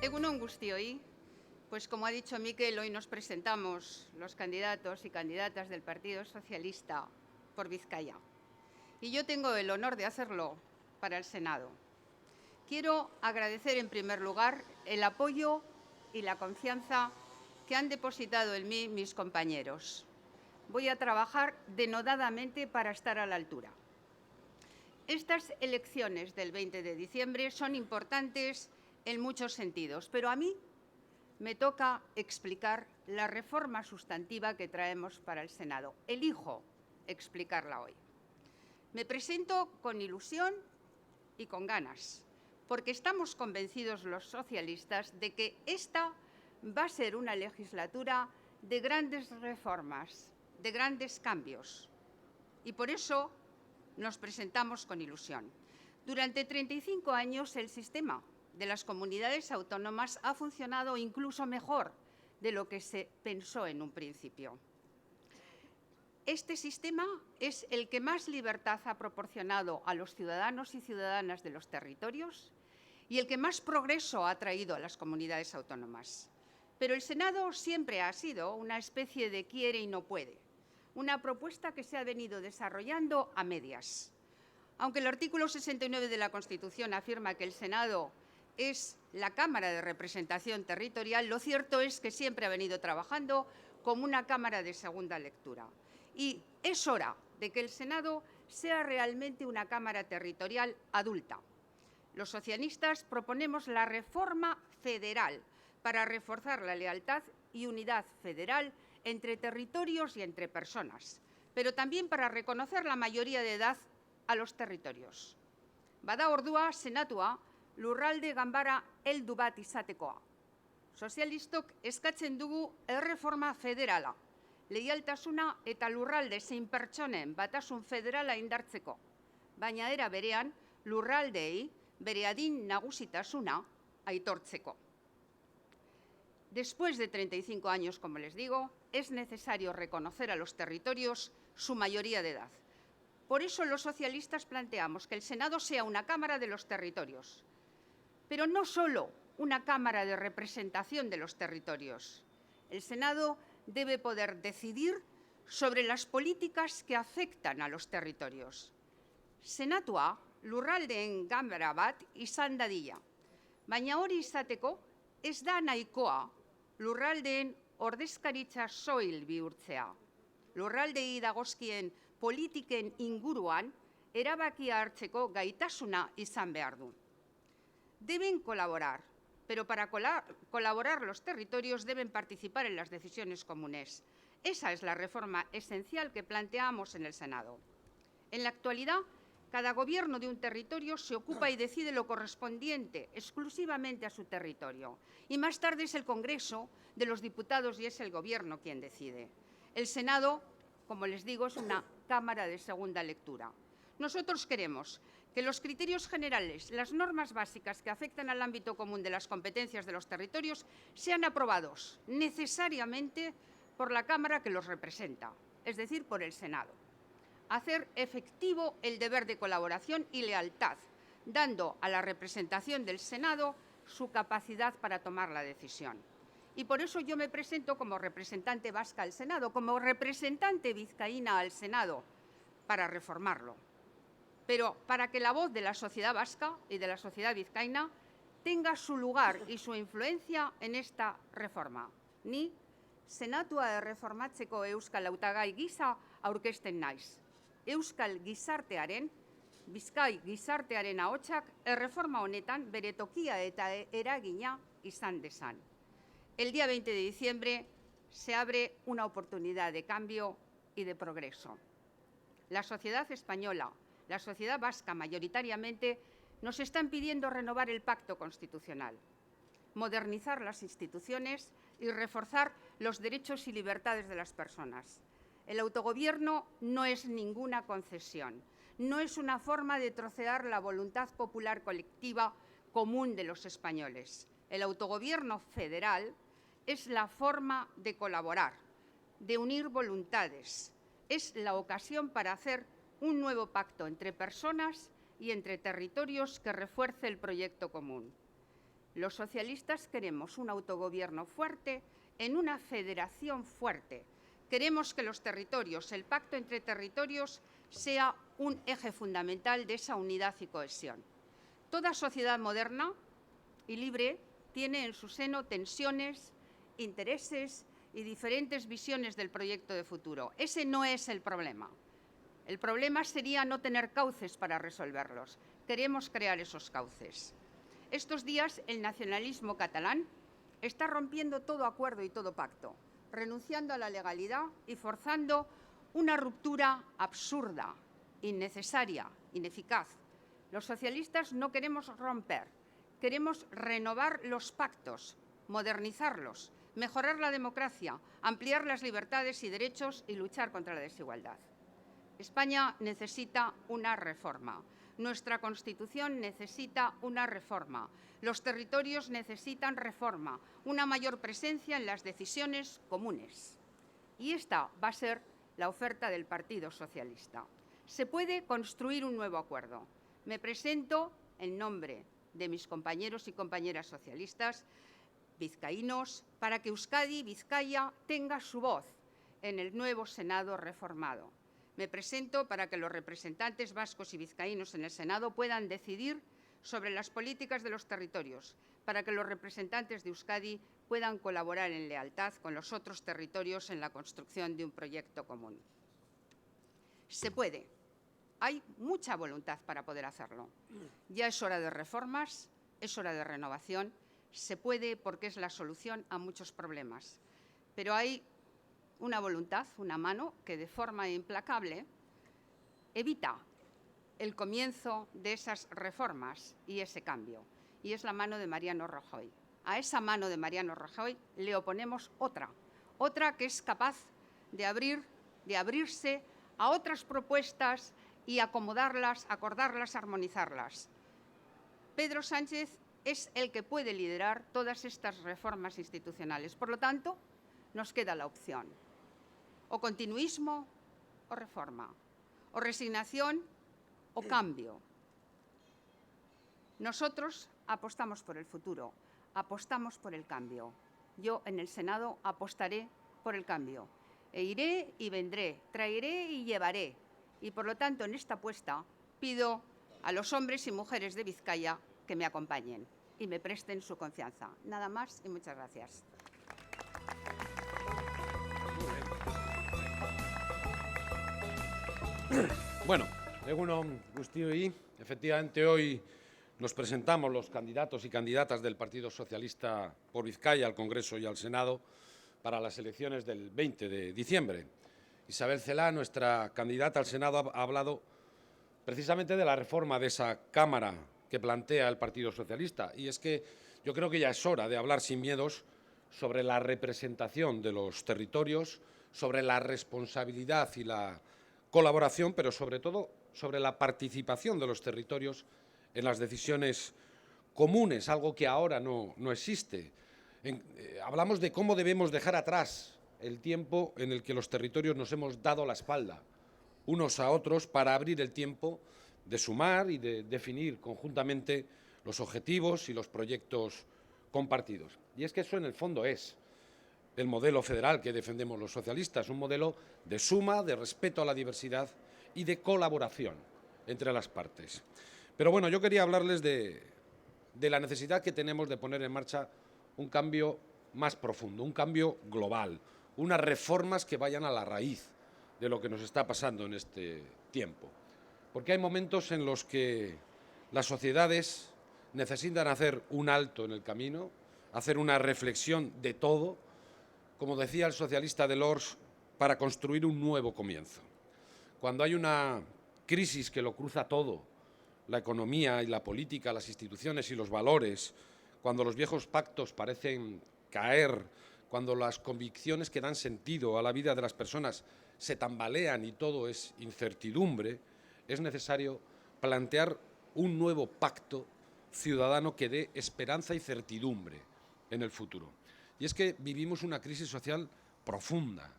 Egun on guztioi, pues como ha dicho Miquel, hoy nos presentamos los candidatos y candidatas del Partido Socialista por Vizcaya. Y yo tengo el honor de hacerlo para el Senado. Quiero agradecer en primer lugar el apoyo y la confianza que han depositado en mí mis compañeros. Voy a trabajar denodadamente para estar a la altura. Estas elecciones del 20 de diciembre son importantes en muchos sentidos, pero a mí me toca explicar la reforma sustantiva que traemos para el Senado. Elijo explicarla hoy. Me presento con ilusión y con ganas, porque estamos convencidos los socialistas de que esta va a ser una legislatura de grandes reformas, de grandes cambios. Y por eso nos presentamos con ilusión. Durante 35 años el sistema de las comunidades autónomas ha funcionado incluso mejor de lo que se pensó en un principio. Este sistema es el que más libertad ha proporcionado a los ciudadanos y ciudadanas de los territorios y el que más progreso ha traído a las comunidades autónomas. Pero el Senado siempre ha sido una especie de quiere y no puede, una propuesta que se ha venido desarrollando a medias. Aunque el artículo 69 de la Constitución afirma que el Senado es la Cámara de Representación Territorial, lo cierto es que siempre ha venido trabajando como una Cámara de segunda lectura. Y es hora de que el Senado sea realmente una Cámara territorial adulta. Los socialistas proponemos la reforma federal para reforzar la lealtad y unidad federal entre territorios y entre personas, pero también para reconocer la mayoría de edad a los territorios. Bada ordua, senatua, lurralde ganbara heldu bat izatekoa. Sozialistok eskatzen dugu erreforma federala, leialtasuna eta lurralde zein pertsonen batasun federala indartzeko, baina era berean lurraldeei bere adin nagusitasuna aitortzeko. Después de 35 años, como les digo, es necesario reconocer a los territorios su mayoría de edad. Por eso los socialistas planteamos que el Senado sea una Cámara de los territorios, pero no solo una Cámara de representación de los territorios. El Senado debe poder decidir sobre las políticas que afectan a los territorios. Senatua lurraldeen ganbara bat izan dadila, baina hori izateko ez da nahikoa lurraldeen ordezkaritza soil bihurtzea. Lurraldei dagozkien politiken inguruan erabakia hartzeko gaitasuna izan behar du. Deben colaborar, pero para colaborar los territorios deben participar en las decisiones comunes. Esa es la reforma esencial que planteamos en el Senado. En la actualidad, cada gobierno de un territorio se ocupa y decide lo correspondiente exclusivamente a su territorio. Y más tarde es el Congreso de los Diputados y es el Gobierno quien decide. El Senado, como les digo, es una Cámara de segunda lectura. Nosotros queremos que los criterios generales, las normas básicas que afectan al ámbito común de las competencias de los territorios, sean aprobados necesariamente por la Cámara que los representa, es decir, por el Senado. Hacer efectivo el deber de colaboración y lealtad, dando a la representación del Senado su capacidad para tomar la decisión. Y por eso yo me presento como representante vasca al Senado, como representante vizcaína al Senado, para reformarlo. Pero para que la voz de la sociedad vasca y de la sociedad vizcaína tenga su lugar y su influencia en esta reforma. Ni Senatua erreformatzeko euskal hautagai gisa aurkezten naiz. Euskal gizartearen, Bizkai gizartearen ahotsak erreforma honetan bere tokia eta eragina izan dezan. El día 20 de diciembre se abre una oportunidad de cambio y de progreso. La sociedad española, la sociedad vasca mayoritariamente, nos están pidiendo renovar el pacto constitucional, modernizar las instituciones y reforzar los derechos y libertades de las personas. El autogobierno no es ninguna concesión, no es una forma de trocear la voluntad popular colectiva común de los españoles. El autogobierno federal es la forma de colaborar, de unir voluntades. Es la ocasión para hacer un nuevo pacto entre personas y entre territorios que refuerce el proyecto común. Los socialistas queremos un autogobierno fuerte en una federación fuerte. Queremos que los territorios, el pacto entre territorios, sea un eje fundamental de esa unidad y cohesión. Toda sociedad moderna y libre tiene en su seno tensiones, intereses y diferentes visiones del proyecto de futuro. Ese no es el problema. El problema sería no tener cauces para resolverlos. Queremos crear esos cauces. Estos días el nacionalismo catalán está rompiendo todo acuerdo y todo pacto, renunciando a la legalidad y forzando una ruptura absurda, innecesaria, ineficaz. Los socialistas no queremos romper, queremos renovar los pactos, modernizarlos, mejorar la democracia, ampliar las libertades y derechos y luchar contra la desigualdad. España necesita una reforma. Nuestra Constitución necesita una reforma. Los territorios necesitan reforma, una mayor presencia en las decisiones comunes. Y esta va a ser la oferta del Partido Socialista. Se puede construir un nuevo acuerdo. Me presento en nombre de mis compañeros y compañeras socialistas vizcaínos para que Euskadi, Vizcaya, tenga su voz en el nuevo Senado reformado. Me presento para que los representantes vascos y vizcaínos en el Senado puedan decidir sobre las políticas de los territorios, para que los representantes de Euskadi puedan colaborar en lealtad con los otros territorios en la construcción de un proyecto común. Se puede. Hay mucha voluntad para poder hacerlo. Ya es hora de reformas, es hora de renovación. Se puede porque es la solución a muchos problemas. Pero hay una voluntad, una mano, que de forma implacable evita el comienzo de esas reformas y ese cambio. Y es la mano de Mariano Rajoy. A esa mano de Mariano Rajoy le oponemos otra que es capaz de abrirse a otras propuestas y acomodarlas, acordarlas, armonizarlas. Pedro Sánchez es el que puede liderar todas estas reformas institucionales. Por lo tanto, nos queda la opción: o continuismo o reforma, o resignación o cambio. Nosotros apostamos por el futuro, apostamos por el cambio. Yo en el Senado apostaré por el cambio. E iré y vendré, traeré y llevaré. Y por lo tanto, en esta apuesta pido a los hombres y mujeres de Vizcaya que me acompañen y me presten su confianza. Nada más y muchas gracias. Bueno, egun on guztioi, efectivamente hoy nos presentamos los candidatos y candidatas del Partido Socialista por Vizcaya al Congreso y al Senado para las elecciones del 20 de diciembre. Isabel Celaá, nuestra candidata al Senado, ha hablado precisamente de la reforma de esa Cámara que plantea el Partido Socialista. Y es que yo creo que ya es hora de hablar sin miedos sobre la representación de los territorios, sobre la responsabilidad y la colaboración, pero sobre todo sobre la participación de los territorios en las decisiones comunes, algo que ahora no existe. Hablamos de cómo debemos dejar atrás el tiempo en el que los territorios nos hemos dado la espalda unos a otros para abrir el tiempo de sumar y de definir conjuntamente los objetivos y los proyectos compartidos. Y es que eso en el fondo es el modelo federal que defendemos los socialistas, un modelo de suma, de respeto a la diversidad y de colaboración entre las partes. Pero bueno, yo quería hablarles de la necesidad que tenemos de poner en marcha un cambio más profundo, un cambio global, unas reformas que vayan a la raíz de lo que nos está pasando en este tiempo. Porque hay momentos en los que las sociedades necesitan hacer un alto en el camino, hacer una reflexión de todo, como decía el socialista Delors, para construir un nuevo comienzo. Cuando hay una crisis que lo cruza todo, la economía y la política, las instituciones y los valores, cuando los viejos pactos parecen caer, cuando las convicciones que dan sentido a la vida de las personas se tambalean y todo es incertidumbre, es necesario plantear un nuevo pacto ciudadano que dé esperanza y certidumbre en el futuro. Y es que vivimos una crisis social profunda,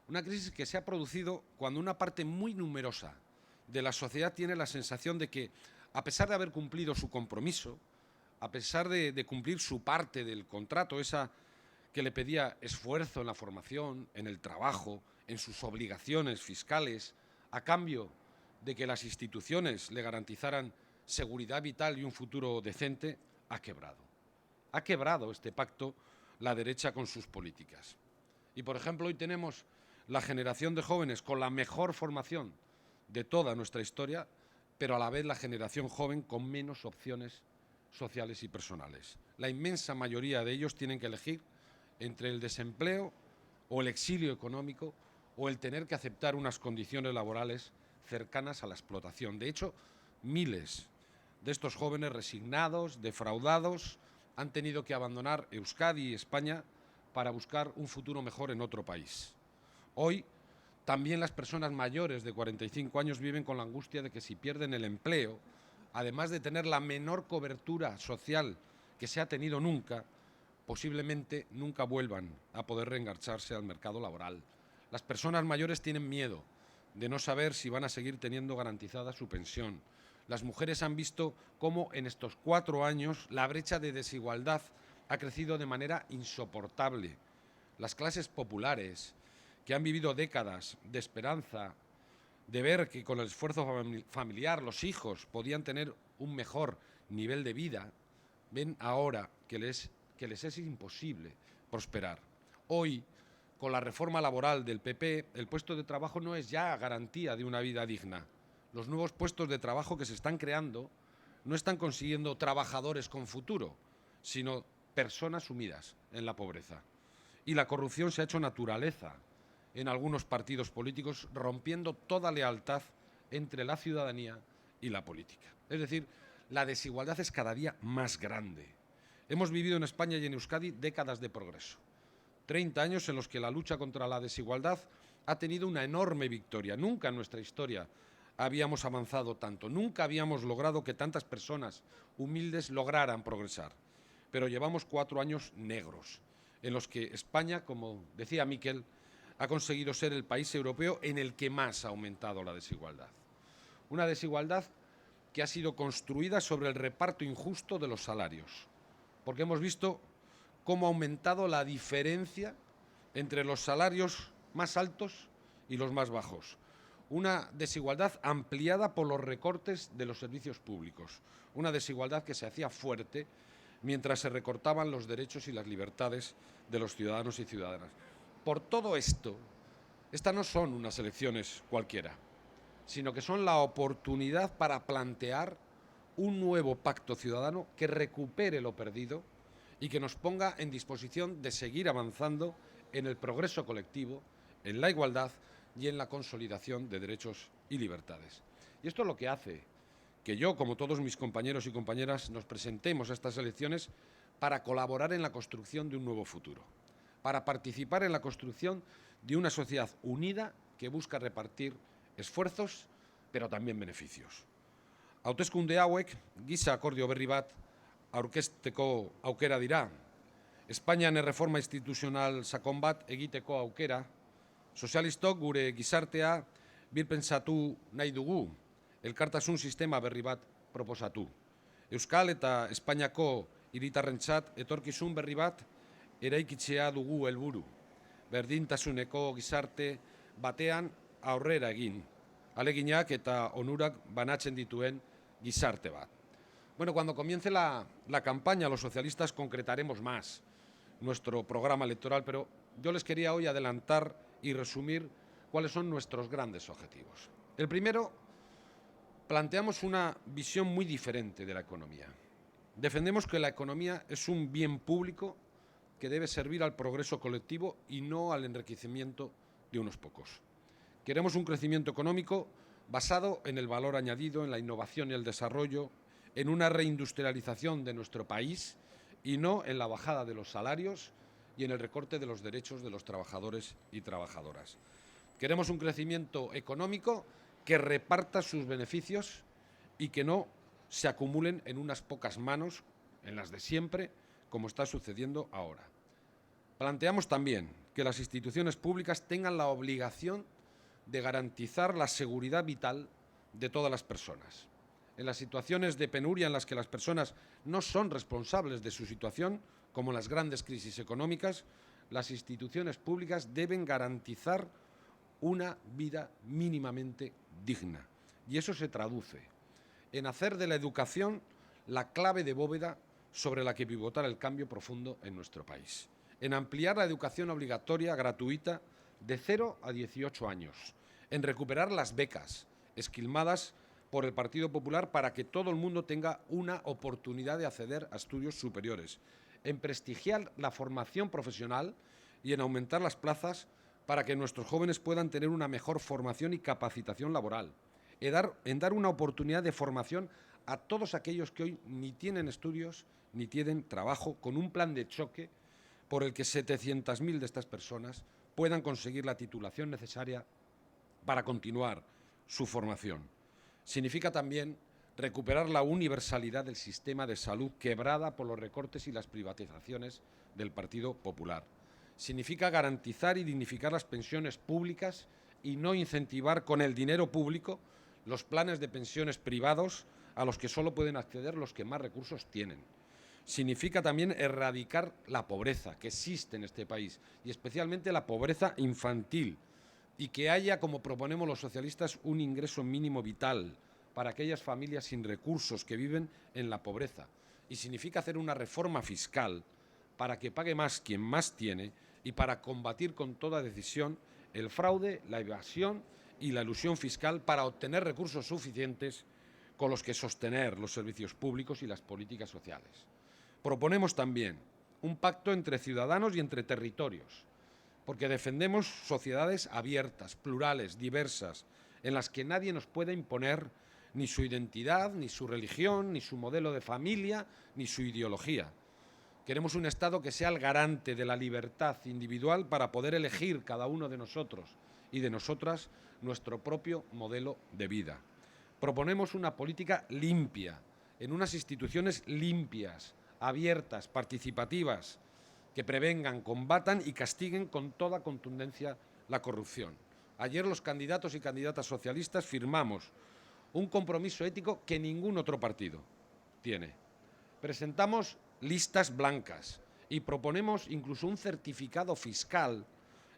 una crisis que se ha producido cuando una parte muy numerosa de la sociedad tiene la sensación de que, a pesar de haber cumplido su compromiso, a pesar de cumplir su parte del contrato, esa que le pedía esfuerzo en la formación, en el trabajo, en sus obligaciones fiscales, a cambio de que las instituciones le garantizaran seguridad vital y un futuro decente, ha quebrado. Ha quebrado este pacto la derecha con sus políticas. Y, por ejemplo, hoy tenemos la generación de jóvenes con la mejor formación de toda nuestra historia, pero a la vez la generación joven con menos opciones sociales y personales. La inmensa mayoría de ellos tienen que elegir entre el desempleo o el exilio económico o el tener que aceptar unas condiciones laborales cercanas a la explotación. De hecho, miles de estos jóvenes resignados, defraudados, han tenido que abandonar Euskadi y España para buscar un futuro mejor en otro país. Hoy, también las personas mayores de 45 años viven con la angustia de que si pierden el empleo, además de tener la menor cobertura social que se ha tenido nunca, posiblemente nunca vuelvan a poder reengancharse al mercado laboral. Las personas mayores tienen miedo de no saber si van a seguir teniendo garantizada su pensión. Las mujeres han visto cómo en estos 4 años la brecha de desigualdad ha crecido de manera insoportable. Las clases populares, que han vivido décadas de esperanza, de ver que con el esfuerzo familiar los hijos podían tener un mejor nivel de vida, ven ahora que les es imposible prosperar. Hoy, con la reforma laboral del PP, el puesto de trabajo no es ya garantía de una vida digna. Los nuevos puestos de trabajo que se están creando no están consiguiendo trabajadores con futuro, sino personas sumidas en la pobreza. Y la corrupción se ha hecho naturaleza en algunos partidos políticos, rompiendo toda lealtad entre la ciudadanía y la política. Es decir, la desigualdad es cada día más grande. Hemos vivido en España y en Euskadi décadas de progreso. 30 años en los que la lucha contra la desigualdad ha tenido una enorme victoria. Nunca en nuestra historia habíamos avanzado tanto, nunca habíamos logrado que tantas personas humildes lograran progresar. Pero llevamos 4 años negros, en los que España, como decía Miquel, ha conseguido ser el país europeo en el que más ha aumentado la desigualdad. Una desigualdad que ha sido construida sobre el reparto injusto de los salarios, porque hemos visto cómo ha aumentado la diferencia entre los salarios más altos y los más bajos. Una desigualdad ampliada por los recortes de los servicios públicos, una desigualdad que se hacía fuerte mientras se recortaban los derechos y las libertades de los ciudadanos y ciudadanas. Por todo esto, estas no son unas elecciones cualquiera, sino que son la oportunidad para plantear un nuevo pacto ciudadano que recupere lo perdido y que nos ponga en disposición de seguir avanzando en el progreso colectivo, en la igualdad y en la consolidación de derechos y libertades. Y esto es lo que hace que yo, como todos mis compañeros y compañeras, nos presentemos a estas elecciones para colaborar en la construcción de un nuevo futuro, para participar en la construcción de una sociedad unida que busca repartir esfuerzos, pero también beneficios. Hauteskunde hauek giza akordio berri bat aurkezteko aukera dira. Espainian erreforma instituzional sakon bat egiteko aukera, sozialistok gure gizartea birpentsatu nahi dugu, elkartasun sistema berri bat proposatu. Euskal eta Espainiako hiritarrentzat etorkizun berri bat eraikitzea dugu helburu. Berdintasuneko gizarte batean aurrera egin, aleginak eta onurak banatzen dituen gizarte bat. Bueno, cuando comience la campaña, los socialistas concretaremos más nuestro programa electoral, pero yo les quería hoy adelantar y resumir cuáles son nuestros grandes objetivos. El primero, planteamos una visión muy diferente de la economía. Defendemos que la economía es un bien público que debe servir al progreso colectivo y no al enriquecimiento de unos pocos. Queremos un crecimiento económico basado en el valor añadido, en la innovación y el desarrollo, en una reindustrialización de nuestro país y no en la bajada de los salarios y en el recorte de los derechos de los trabajadores y trabajadoras. Queremos un crecimiento económico que reparta sus beneficios y que no se acumulen en unas pocas manos, en las de siempre, como está sucediendo ahora. Planteamos también que las instituciones públicas tengan la obligación de garantizar la seguridad vital de todas las personas. en las situaciones de penuria en las que las personas no son responsables de su situación, como en las grandes crisis económicas, las instituciones públicas deben garantizar una vida mínimamente digna. Y eso se traduce en hacer de la educación la clave de bóveda sobre la que pivotar el cambio profundo en nuestro país, en ampliar la educación obligatoria gratuita de 0 a 18 años, en recuperar las becas esquilmadas por el Partido Popular para que todo el mundo tenga una oportunidad de acceder a estudios superiores, en prestigiar la formación profesional y en aumentar las plazas para que nuestros jóvenes puedan tener una mejor formación y capacitación laboral, en dar una oportunidad de formación a todos aquellos que hoy ni tienen estudios ni tienen trabajo, con un plan de choque por el que 700.000 de estas personas puedan conseguir la titulación necesaria para continuar su formación. Significa también recuperar la universalidad del sistema de salud quebrada por los recortes y las privatizaciones del Partido Popular. Significa garantizar y dignificar las pensiones públicas y no incentivar con el dinero público los planes de pensiones privados a los que solo pueden acceder los que más recursos tienen. Significa también erradicar la pobreza que existe en este país, y especialmente la pobreza infantil, y que haya, como proponemos los socialistas, un ingreso mínimo vital para aquellas familias sin recursos que viven en la pobreza. Y significa hacer una reforma fiscal para que pague más quien más tiene y para combatir con toda decisión el fraude, la evasión y la elusión fiscal para obtener recursos suficientes con los que sostener los servicios públicos y las políticas sociales. Proponemos también un pacto entre ciudadanos y entre territorios, porque defendemos sociedades abiertas, plurales, diversas, en las que nadie nos pueda imponer ni su identidad, ni su religión, ni su modelo de familia, ni su ideología. Queremos un Estado que sea el garante de la libertad individual para poder elegir cada uno de nosotros y de nosotras nuestro propio modelo de vida. Proponemos una política limpia, en unas instituciones limpias, abiertas, participativas, que prevengan, combatan y castiguen con toda contundencia la corrupción. Ayer los candidatos y candidatas socialistas firmamos un compromiso ético que ningún otro partido tiene. Presentamos listas blancas y proponemos incluso un certificado fiscal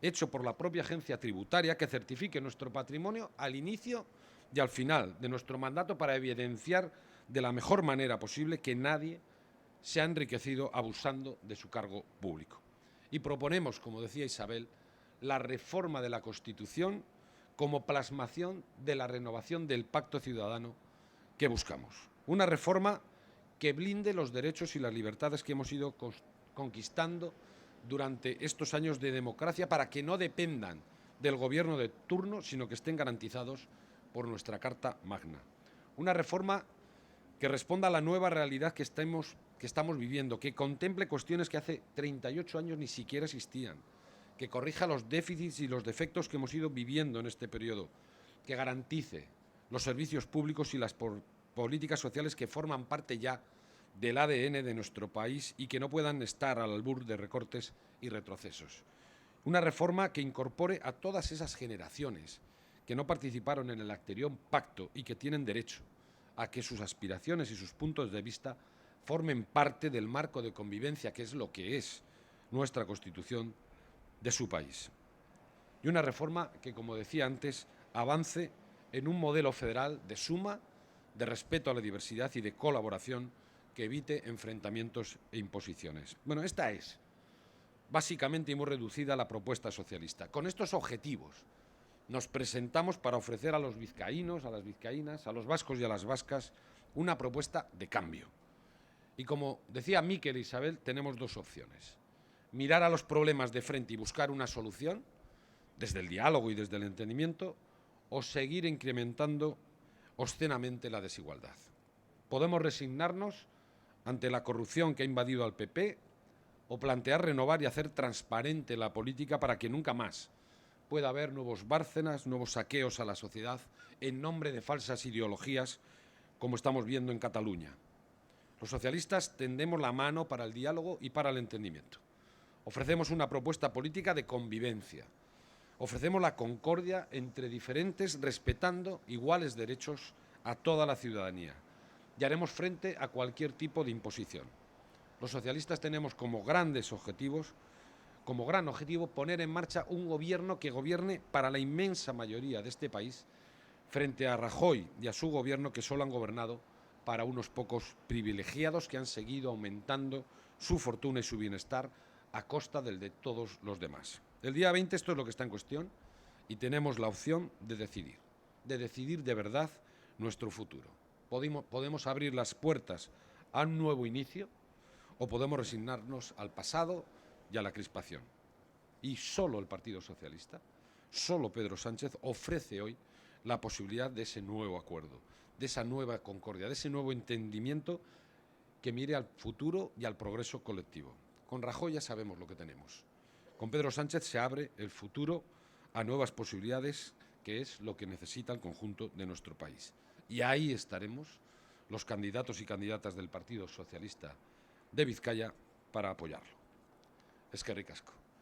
hecho por la propia agencia tributaria que certifique nuestro patrimonio al inicio y al final de nuestro mandato para evidenciar de la mejor manera posible que nadie se ha enriquecido abusando de su cargo público. Y proponemos, como decía Isabel, la reforma de la Constitución como plasmación de la renovación del pacto ciudadano que buscamos. Una reforma que blinde los derechos y las libertades que hemos ido conquistando durante estos años de democracia para que no dependan del gobierno de turno, sino que estén garantizados por nuestra Carta Magna. Una reforma que responda a la nueva realidad que estamos viviendo, que contemple cuestiones que hace 38 años ni siquiera existían, que corrija los déficits y los defectos que hemos ido viviendo en este periodo, que garantice los servicios públicos y las políticas sociales que forman parte ya del ADN de nuestro país y que no puedan estar al albur de recortes y retrocesos. Una reforma que incorpore a todas esas generaciones que no participaron en el anterior pacto y que tienen derecho a que sus aspiraciones y sus puntos de vista formen parte del marco de convivencia, que es lo que es nuestra Constitución de su país. Y una reforma que, como decía antes, avance en un modelo federal de suma, de respeto a la diversidad y de colaboración que evite enfrentamientos e imposiciones. Bueno, esta es básicamente y muy reducida la propuesta socialista. Con estos objetivos nos presentamos para ofrecer a los vizcaínos, a las vizcaínas, a los vascos y a las vascas una propuesta de cambio. Y como decía Miquel e Isabel, tenemos dos opciones. Mirar a los problemas de frente y buscar una solución, desde el diálogo y desde el entendimiento, o seguir incrementando obscenamente la desigualdad. Podemos resignarnos ante la corrupción que ha invadido al PP o plantear renovar y hacer transparente la política para que nunca más pueda haber nuevos Bárcenas, nuevos saqueos a la sociedad en nombre de falsas ideologías, como estamos viendo en Cataluña. Los socialistas tendemos la mano para el diálogo y para el entendimiento. Ofrecemos una propuesta política de convivencia. Ofrecemos la concordia entre diferentes, respetando iguales derechos a toda la ciudadanía. y haremos frente a cualquier tipo de imposición. Los socialistas tenemos como gran objetivo poner en marcha un gobierno que gobierne para la inmensa mayoría de este país, frente a Rajoy y a su gobierno, que solo han gobernado para unos pocos privilegiados que han seguido aumentando su fortuna y su bienestar a costa del de todos los demás. El día 20 esto es lo que está en cuestión y tenemos la opción de decidir de verdad nuestro futuro. Podemos abrir las puertas a un nuevo inicio o podemos resignarnos al pasado y a la crispación. Y solo el Partido Socialista, solo Pedro Sánchez ofrece hoy la posibilidad de ese nuevo acuerdo, de esa nueva concordia, de ese nuevo entendimiento que mire al futuro y al progreso colectivo. Con Rajoy ya sabemos lo que tenemos. Con Pedro Sánchez se abre el futuro a nuevas posibilidades, que es lo que necesita el conjunto de nuestro país. Y ahí estaremos los candidatos y candidatas del Partido Socialista de Vizcaya para apoyarlo. Eskerrik asko.